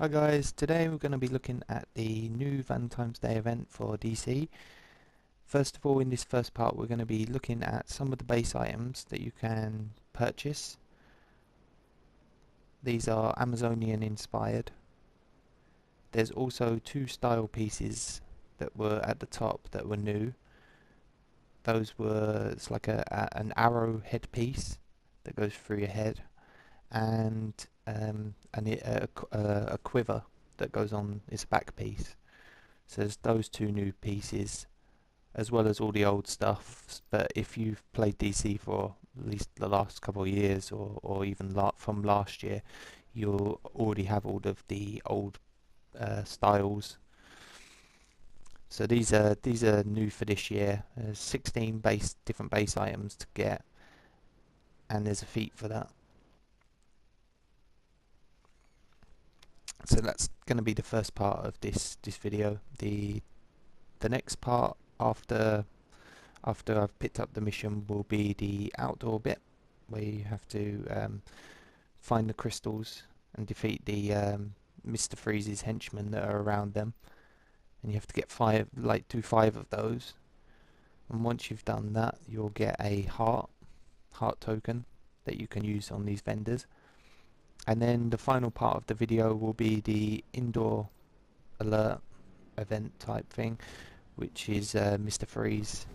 Hi guys, today we're going to be looking at the new Valentine's Day event for DC. First of all, in this first part we're going to be looking at some of the base items that you can purchase. These are Amazonian inspired. There's also two style pieces that were at the top that were new. Those were, it's like an arrow headpiece that goes through your head, and a quiver that goes on its back piece. So there's those two new pieces, as well as all the old stuff. But if you've played DC for at least the last couple of years, or even from last year, you'll already have all of the old styles. So these are new for this year. There's 16 different base items to get, and there's a feat for that. So that's going to be the first part of this video. The next part after I've picked up the mission will be the outdoor bit, where you have to find the crystals and defeat the Mr. Freeze's henchmen that are around them, and you have to get do 5 of those. And once you've done that, you'll get a heart token that you can use on these vendors. And then the final part of the video will be the Endor alert event type thing, which is Mr. Freeze.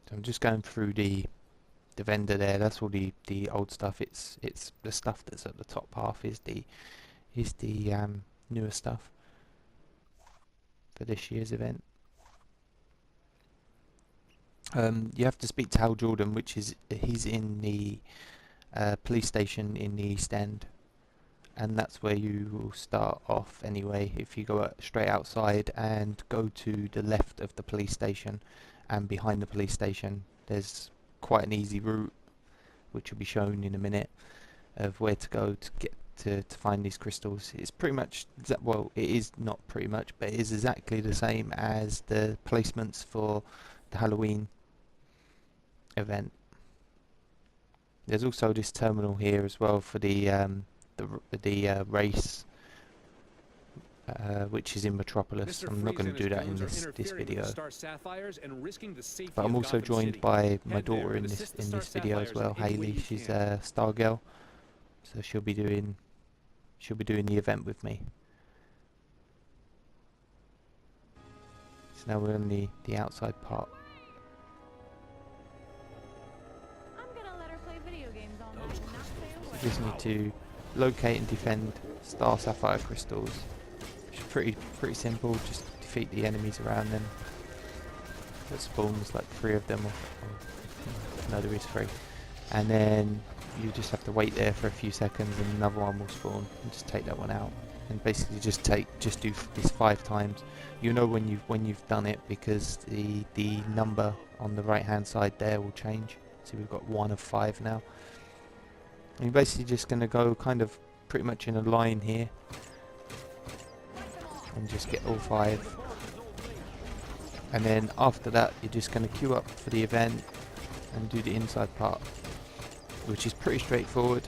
So I'm just going through the vendor there. That's all the old stuff. It's the stuff that's at the top half is the newer stuff for this year's event. You have to speak to Hal Jordan, he's in the police station in the East End, and that's where you will start off anyway. If you go straight outside and go to the left of the police station, and behind the police station there's quite an easy route, which will be shown in a minute, of where to go to get to find these crystals. It's pretty much, well, it is not pretty much, but it is exactly the same as the placements for the Halloween event. There's also this terminal here as well for the race, which is in Metropolis. I'm not going to do that in this video, but I'm also joined by my daughter in this video as well, Hayley. She's a Star Girl, so she'll be doing the event with me. So now we're on the outside part. You just need to locate and defend Star Sapphire crystals. Which is pretty simple. Just defeat the enemies around them. That spawns like 3 of them, or no, there is 3. And then you just have to wait there for a few seconds, and another one will spawn. And just take that one out, and basically just do this 5 times. You know when you've done it, because the number on the right hand side there will change. So we've got 1 of 5 now. And you're basically just going to go kind of pretty much in a line here and just get all 5. And then after that you're just going to queue up for the event and do the inside part, which is pretty straightforward.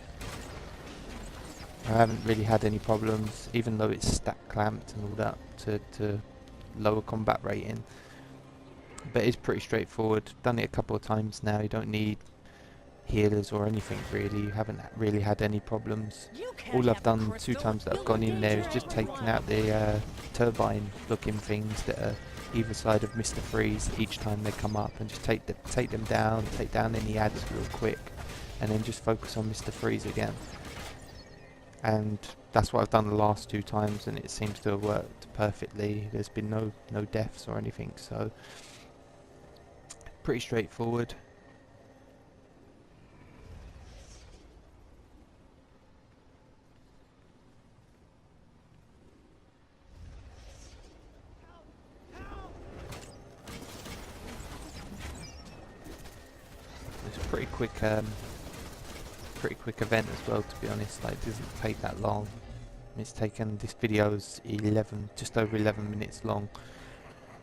I haven't really had any problems, even though it's stack clamped and all that to lower combat rating. But it's pretty straightforward. Done it a couple of times now. You don't need healers or anything really. You haven't really had any problems. All I've done 2 times that I've gone in there is just taken out the turbine looking things that are either side of Mr. Freeze each time they come up, and just take them down, take down any ads real quick, and then just focus on Mr. Freeze again. And that's what I've done the last 2 times, and it seems to have worked perfectly. There's been no deaths or anything, so pretty straightforward. Pretty quick event as well, to be honest. Like, it doesn't take that long. It's taken, this video is just over 11 minutes long,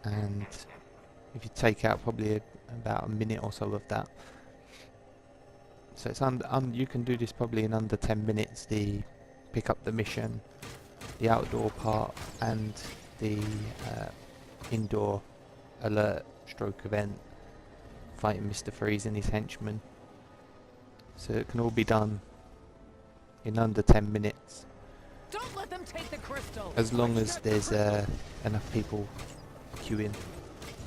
and if you take out probably about a minute or so of that. So it's you can do this probably in under 10 minutes, the pick up the mission, the outdoor part, and the indoor alert stroke event, fighting Mr. Freeze and his henchmen. So it can all be done in under 10 minutes. Don't let them take the crystal. As long as there's enough people queuing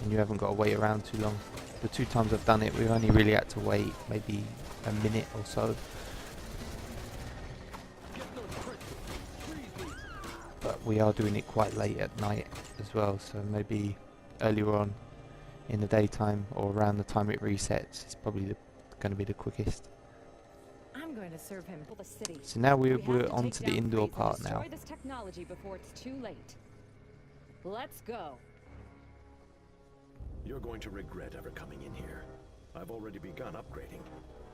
and you haven't got to wait around too long. The 2 times I've done it, we've only really had to wait maybe a minute or so. But we are doing it quite late at night as well, so maybe earlier on in the daytime or around the time it resets is probably going to be the quickest. I'm going to serve him. The city. So now we're on to the indoor part now. Destroy this technology before it's too late. Let's go. You're going to regret ever coming in here. I've already begun upgrading.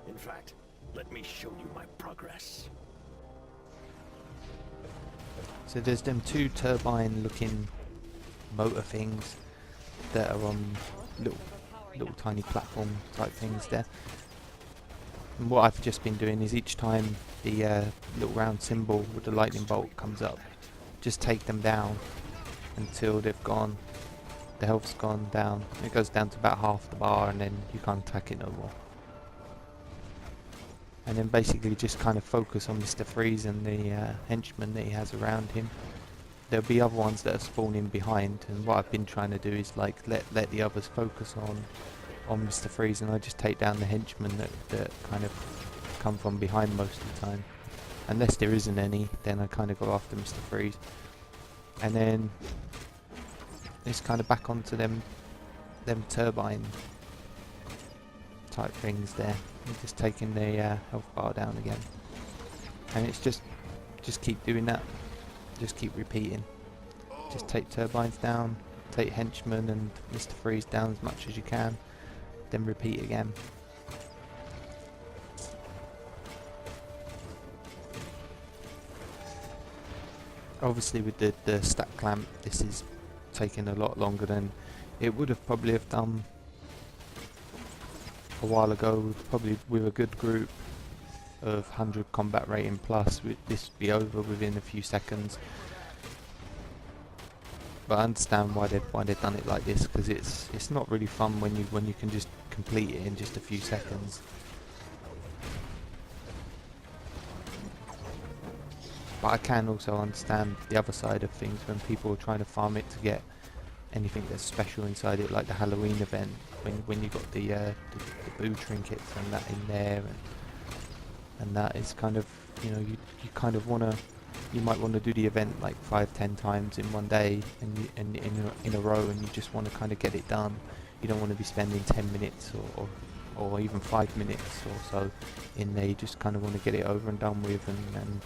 In fact, let me show you my progress. So there's them 2 turbine looking motor things that are on little tiny platform type things there. And what I've just been doing is each time the little round symbol with the lightning bolt comes up, just take them down until they've gone, the health's gone down. It goes down to about half the bar and then you can't attack it no more. And then basically just kind of focus on Mr. Freeze and the henchmen that he has around him. There'll be other ones that are spawning behind, and what I've been trying to do is like let the others focus on Mr. Freeze, and I just take down the henchmen that kind of come from behind most of the time. Unless there isn't any, then I kind of go after Mr. Freeze. And then it's kind of back onto them turbine type things there. And just taking the health bar down again. And it's just keep doing that. Just keep repeating. Just take turbines down, take henchmen and Mr. Freeze down as much as you can, then repeat again. Obviously with the stack clamp, this is taking a lot longer than it would have probably have done a while ago. Probably with a good group of 100 combat rating plus, this would be over within a few seconds. But I understand why they've done it like this, because it's not really fun when you can just complete it in just a few seconds. But I can also understand the other side of things when people are trying to farm it to get anything that's special inside it, like the Halloween event, when you got the boo trinkets and that in there, and that is kind of, you know, you kind of you might want to do the event like 5-10 times in one day and in a row, and you just want to kind of get it done. You don't want to be spending 10 minutes or even 5 minutes or so in there. You just kind of want to get it over and done with and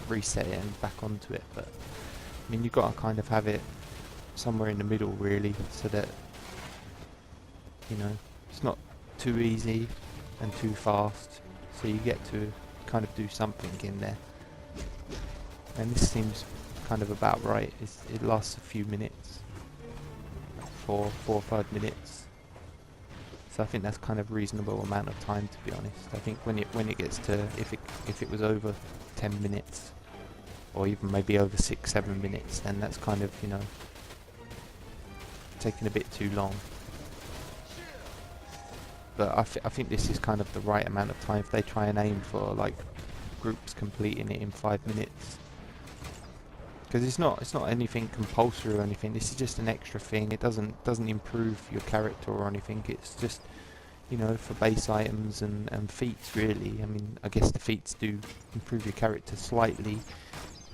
reset it and back onto it. But I mean, you've got to kind of have it somewhere in the middle really, so that, you know, it's not too easy and too fast, so you get to kind of do something in there. And this seems kind of about right. It lasts a few minutes, like 4 or 5 minutes. So I think that's kind of reasonable amount of time, to be honest. I think when it gets to, if it was over 10 minutes, or even maybe over 6-7 minutes, then that's kind of, you know, taking a bit too long. But I think this is kind of the right amount of time if they try and aim for like groups completing it in 5 minutes. Because it's not anything compulsory or anything. This is just an extra thing. It doesn't improve your character or anything. It's just, you know, for base items and feats really. I mean, I guess the feats do improve your character slightly,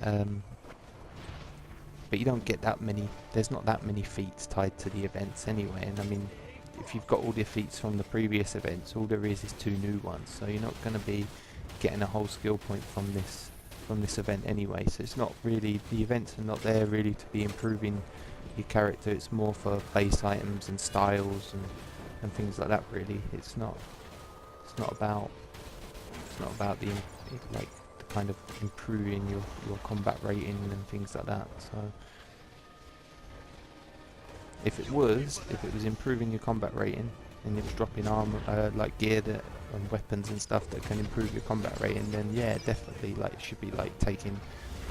but you don't get that many. There's not that many feats tied to the events anyway. And I mean, if you've got all the feats from the previous events, all there is 2 new ones. So you're not going to be getting a whole skill point from this event anyway. So it's not really, the events are not there really to be improving your character. It's more for base items and styles and things like that really. It's not about the like the kind of improving your combat rating and things like that. So if it was improving your combat rating, and it was dropping armor, like gear that, and weapons and stuff that can improve your combat rating, then yeah, definitely like it should be like taking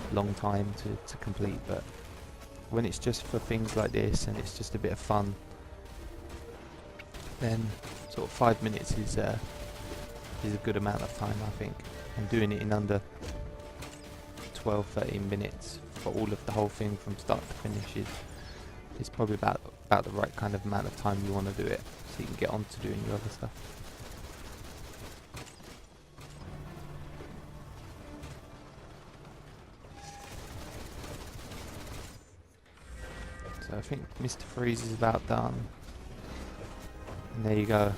a long time to complete. But when it's just for things like this and it's just a bit of fun, then sort of 5 minutes is a good amount of time, I think. And doing it in under 12-13 minutes for all of the whole thing from start to finish is probably about the right kind of amount of time you want to do it, so you can get on to doing your other stuff. So I think Mr. Freeze is about done. And there you go.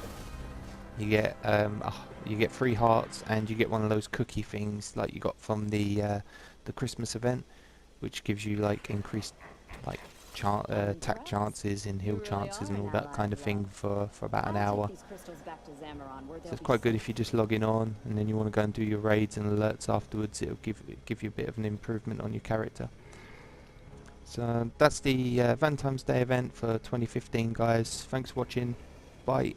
You get 3 hearts, and you get one of those cookie things like you got from the Christmas event, which gives you like increased like attack chances and heal chances and all that kind of thing for about an hour. So it's quite good if you're just logging on and then you want to go and do your raids and alerts afterwards. It'll give you a bit of an improvement on your character. So that's the Valentine's Day event for 2015, guys. Thanks for watching. Bye.